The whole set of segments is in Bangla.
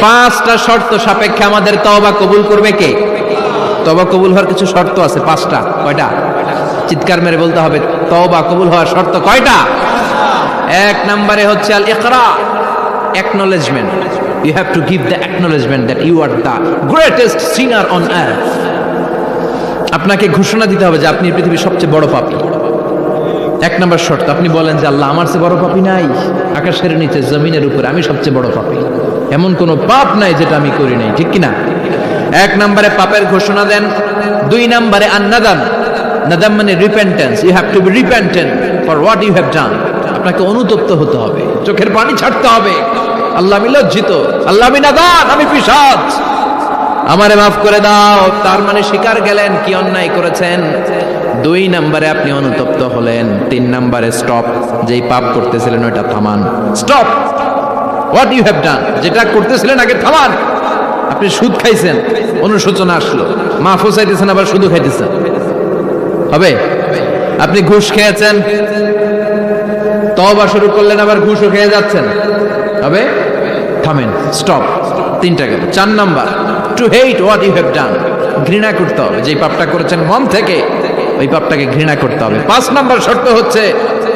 পাঁচটা শর্ত সাপেক্ষে আমাদের তওবা কবুল করবে কে? তওবা কবুল হওয়ার কিছু শর্ত আছে, পাঁচটা। কয়টা? চিৎকার মেরে বলতে হবে, তওবা কবুল হওয়ার শর্ত কয়টা? এক নম্বরে হচ্ছে আল ইকরা, acknowledgement. You have to give the acknowledgement that you are the greatest sinner on earth. আপনাকে ঘোষণা দিতে হবে যে আপনি পৃথিবীর সবচেয়ে বড় পাপী। এক নম্বর শর্ত, আপনি বলেন যে আল্লাহ, আমার চেয়ে বড় পাপী নাই, আকাশের নিচে জমিনের উপরে আমি সবচেয়ে বড় পাপী, এমন কোনো পাপ নাই যেটা আমি করি নাই, ঠিক কিনা? এক নম্বরে পাপের ঘোষণা দেন। দুই নম্বরে আন-নাদাম, নাদাম মানে repentance. You have to be repentant for what you have done. আপনাকে অনুতপ্ত হতে হবে, চোখের পানি ছাড়তে হবে। আল্লাহ, আমি লজ্জিত, আল্লাহ আমি নাদান, আমি পিশাচ, আমারে মাফ করে দাও। তার মানে স্বীকার গেলেন কি অন্যায় করেছেন। দুই নম্বরে আপনি অনুতপ্ত হলেন। তিন নম্বরে স্টপ, যেই পাপ করতেছিলেন ওইটা থামান। Stop what you have done, যেটা করতেছিলেন আগে থামান। আপনি সুদ খাইছেন, অনুশোচনা আসলো, মাফও চাইতেছেন, আবার সুদও খাইতেছেন, হবে? আপনি ঘুষ খেয়েছেন, তওবা শুরু করলেন, আবার ঘুষও খেয়ে যাচ্ছেন, হবে? থামেন, স্টপ। তিনটা গেল। চার number, to hate what you have done, ঘৃণা করতে হবে, যে পাপটা করেছেন মন থেকে ওই পাপটাকে ঘৃণা করতে হবে। পাঁচ নাম্বার শর্ত হচ্ছে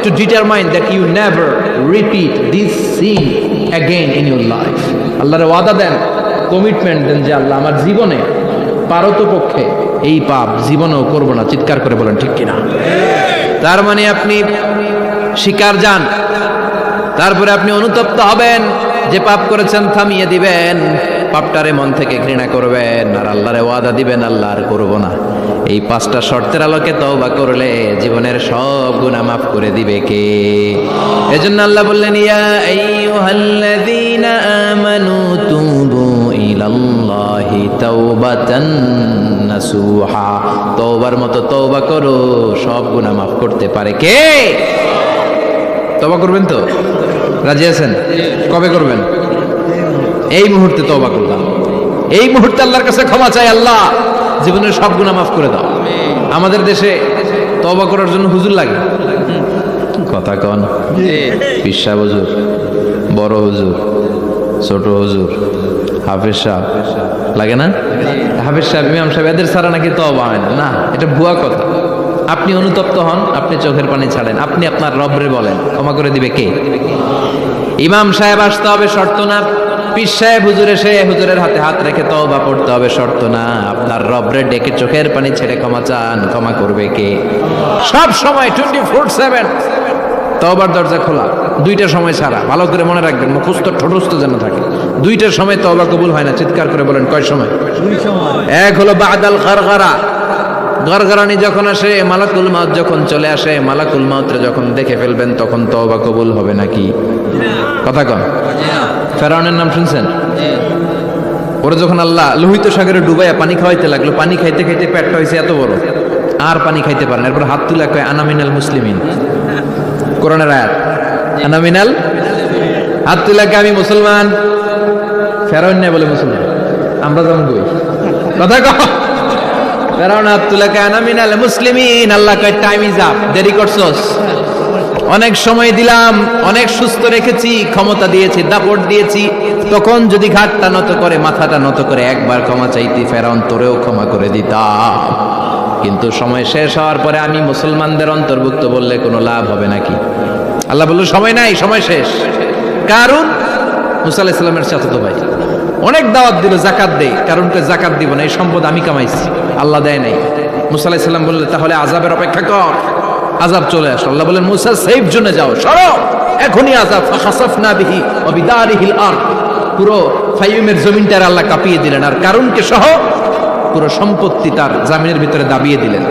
to determine that you never repeat this sin again in your life. আল্লাহর ওয়াদা দেন, কমিটমেন্ট দেন যে আল্লাহ, আমার জীবনে পারতপক্ষে এই পাপ জীবনেও করব না। চিৎকার করে বলেন ঠিক কিনা? তার মানে আপনি স্বীকার যান, তারপরে আপনি অনুতপ্ত হবেন, যে পাপ করেছেন থামিয়ে দিবেন, পাপটারে মন থেকে ঘৃণা করবেন, আর আল্লাহরে ওয়াদা দিবেন আল্লাহ আর করব না। এই পাঁচটা শর্তের আলোকে তওবা করলে জীবনের সব গুনাহ মাফ করে দিবে কে? এজন্য আল্লাহ বললেন, ইয়া আইয়ুহাল্লাযীনা আমানু তুবু ইলাল্লাহি তাওবাতান নাসুহা, তওবার মতো তওবা করো, সব গুনাহ মাফ করতে পারে কে? তওবা করবেন তো? রাজি আছেন? কবে করবেন? এই মুহূর্তে তওবা করলাম, এই মুহূর্তে আল্লাহর কাছে ক্ষমা চাই, আল্লাহ জীবনের সব গুনাহ মাফ করে দাও। আমাদের দেশে তওবা করার জন্য হুজুর লাগে, কথা কন? পিসা হুজুর, বড় হুজুর, ছোট হুজুর, হাফেজ সাহেব লাগে না? হাফেজ সাহেব, ইমাম সাহেব, এদের ছাড়া নাকি তওবা হয় না। না, এটা ভুয়া কথা। আপনি অনুতপ্ত হন, আপনি চোখের পানি ছাড়েন, আপনি আপনার রবরে বলেন, ক্ষমা করে দিবে কে? ইমাম সাহেব আসতে হবে, শর্ত না। পীর সাহেব হুজুর এসে হুজুরের হাতে হাত রেখে তওবা পড়তে হবে, শর্ত না। আপনার রবরে ডেকে চোখের পানি ছেড়ে ক্ষমা চান, ক্ষমা করবে কে? সব সময় 24/7 তওবার দরজা খোলা, দুইটা সময় ছাড়া। ভালো করে মনে রাখবেন, মুখস্থ ঠোঁটস্থ যেন থাকে। দুইটার সময় তওবা কবুল হয় না। চিৎকার করে বলেন কয় সময়? দুই সময়। এক হলো বাদাল গারগারা, গরগরানি যখন আসে, মালাকুল মাউত যখন চলে আসে, মালাকুল মাউতরে যখন দেখে ফেলবেন তখন তওবা কবুল হবে নাকি? কথা কন। ফেরাউনের নাম শুনছেন? ওরা যখন আল্লাহ লোহিত সাগরে ডুবাইয়া পানি খাওয়াইতে লাগলো, পানি খাইতে খাইতে পেটটা হয়েছে এত বড়, আর পানি খাইতে পারেন। এরপর হাত তুলে কয় আনা মিনাল মুসলিমিন, কোরআনের আয়াত, আনা মিনাল, হাত তুলে কয় আমি মুসলমান। ফেরাউন না বলে মুসলমান, আমরা যেমন কই, কথা কন। ফেরাউন হাত তুলে কয় আনা মিনাল মুসলিমিন। আল্লাহ কয় টাইম ইজ আপ, দেরি করছস, অনেক সময় দিলাম, অনেক সুস্থ রেখেছি, ক্ষমতা দিয়েছি, দাপট দিয়েছি, তখন যদি ঘাটটা নত করে, মাথাটা নত করে একবার ক্ষমা চাইতি, ফেরাউন তোরেও ক্ষমা করে দিতাম। কিন্তু সময় শেষ হওয়ার পরে আমি মুসলমানদের অন্তর্ভুক্ত বললে কোনো লাভ হবে নাকি? আল্লাহ বলল সময় নাই, সময় শেষ। কারণ মুসা আলাইহিস সালামের চাচাতো ভাই অনেক দাওয়াত দিল, জাকাত দেই, কারণকে জাকাত দিব না, এই সম্পদ আমি কামাইছি, আল্লাহ দেয় নাই। মুসা আলাইহিস সালাম বললেন তাহলে আযাবের অপেক্ষা কর, আযাব চলে আসে। আল্লাহ বলেন মুসা সেফ জোনে যাও, সরো, এখনই আযাব। ফাখাসাফনা বিহি ওয়া বিদারিহিল আরদ, পুরো ফাইমের জমিনটার আল্লাহ কাঁপিয়ে দিলেন, আর কারুনকে সহ পুরো সম্পত্তি তার জামিনের ভিতরে দাবিয়ে দিলেন।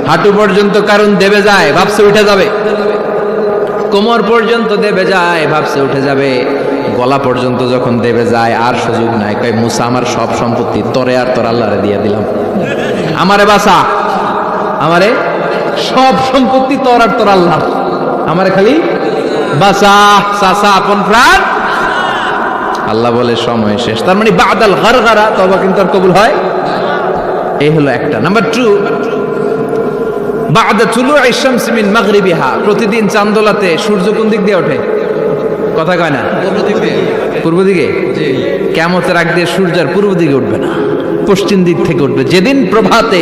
হাঁটু পর্যন্ত কারুন দেবে যায়, ভাবছে উঠে যাবে, কোমর পর্যন্ত দেবে যায়, ভাবছে উঠে যাবে, গলা পর্যন্ত যখন দেবে যায় আর সুযোগ নাই। কয় মুসা আমার সব সম্পত্তি তোরে আর তোর আল্লাহরে দিয়ে দিলাম, আমারে বাঁচা, আমারে সব সম্পত্তি তোর আর তোর আল্লাহ, আমারে খালি বাঁচা, চাচা আপন প্রাণ। আল্লাহ বলে সময় শেষ। তার মানে বাদাল গারগারা তওবা কিন্তু আর কবুল হয়। এই হলো একটা। নাম্বার 2, বাদা তুলুই শামসি মিন মাগরিবিহা, প্রতিদিন চাঁদোলাতে সূর্য কোন দিক দিয়ে ওঠে? কথা কয় না, পূর্ব দিকে? কিয়ামতের আগ দিয়ে সূর্যের পূর্ব দিকে উঠবে না, পশ্চিম দিক থেকে উঠবে। যেদিন প্রভাতে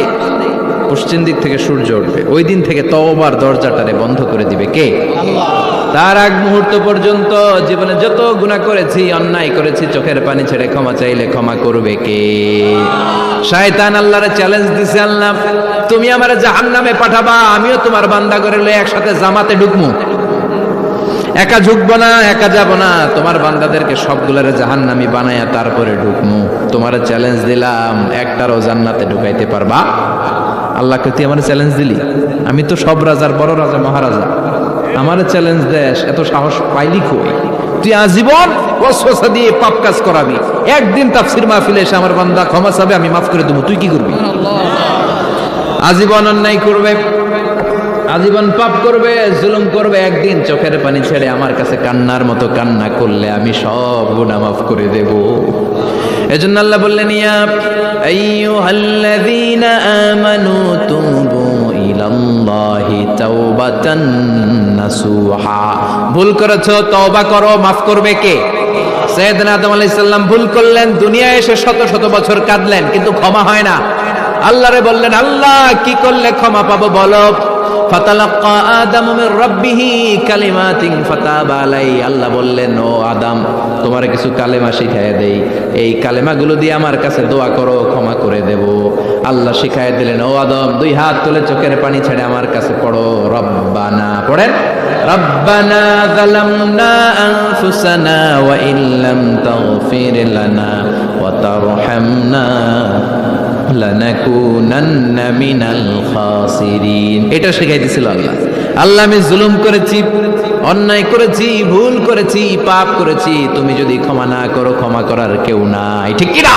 পশ্চিম দিক থেকে সূর্য উঠবে, ওই দিন থেকে তওবার দরজাটারে বন্ধ করে দিবে কে? আল্লাহ। তার আগ মুহূর্ত পর্যন্ত জীবনে যত গুনাহ করেছি, অন্যায় করেছি, চোখের পানি ছেড়ে ক্ষমা চাইলে ক্ষমা করবে কে? শয়তান আল্লাহরে চ্যালেঞ্জ দিছে, আল্লাহ তুমি আমারে জাহান্নামে পাঠাবা, আমিও তোমার বান্দা করে লয়ে একসাথে জামাতে ঢুকমু, একা ঝুঁকবো না, একা যাব না, তোমার বান্দাদেরকে সবগুলারে জাহান্নামী বানায়া তারপরে ঢুকমু। তোমারে চ্যালেঞ্জ দিলাম, একটারও জান্নাতে ঢুকাইতে পারবা? আল্লাহকে তুই আমার চ্যালেঞ্জ দিলি? আমি তো সব রাজার বড় রাজা, মহারাজা, আমার চ্যালেঞ্জ দেশ, এত সাহস পাইলি কই? তুই আজীবন ওয়াসওয়াসা দিয়ে পাপ কাজ করাবি, একদিন তাফসীর মাহফিলে এসে আমার বান্দা ক্ষমা চাবে, আমি মাফ করে দেবো, তুই কি করবি? আজীবন অন্যায় করবে, আজীবন পাপ করবে, জুলুম করবে, একদিন চোখের পানি ছেড়ে আমার কাছে কান্নার মতো কান্না করলে আমি সব গুনাহ মাফ করে দেব। এজন্য আল্লাহ বললেন, ইয়া আইয়ুহাল্লাযীনা আমানু তুবু ইলাল্লাহি তাওবাতান নাসুহা। ভুল করেছো, তওবা করো, মাফ করবে কে? সাইয়েদনা আদম আলাইহিস সালাম ভুল করলেন, দুনিয়ায় এসে শত শত বছর কাঁদলেন, কিন্তু ক্ষমা হয় না। আল্লাহরে বললেন, আল্লাহ কি করলে ক্ষমা পাবো বলো? ফাতালাক্কা আদামু মির রাব্বিহি কালিমাতিন ফাতাবা আলাইহি। আল্লাহ বললেন, ও আদম, তোমারে কিছু কালেমা শিখায় দেই, এই কালেমাগুলো দিয়ে আমার কাছে দোয়া করো, ক্ষমা করে দেব। আল্লাহ শিখায় দিলেন, ও আদম, দুই হাত তুলে চোখের পানি ছেড়ে আমার কাছে পড়ো, রব্বানা, পড়েন, রব্বানা যালামনা আনফুসানা ওয়া ইল্লাম তাগফির লানা ওয়া তারহামনা লানাকুনান্না মিনাল খাসিরিন। এটা শিখাইতেছিল আল্লাহ। আল্লাহ, আমি জুলুম করেছি, অন্যায় করেছি, ভুল করেছি, পাপ করেছি, তুমি যদি ক্ষমা না করো, ক্ষমা করার কেউ নাই, ঠিক কি না?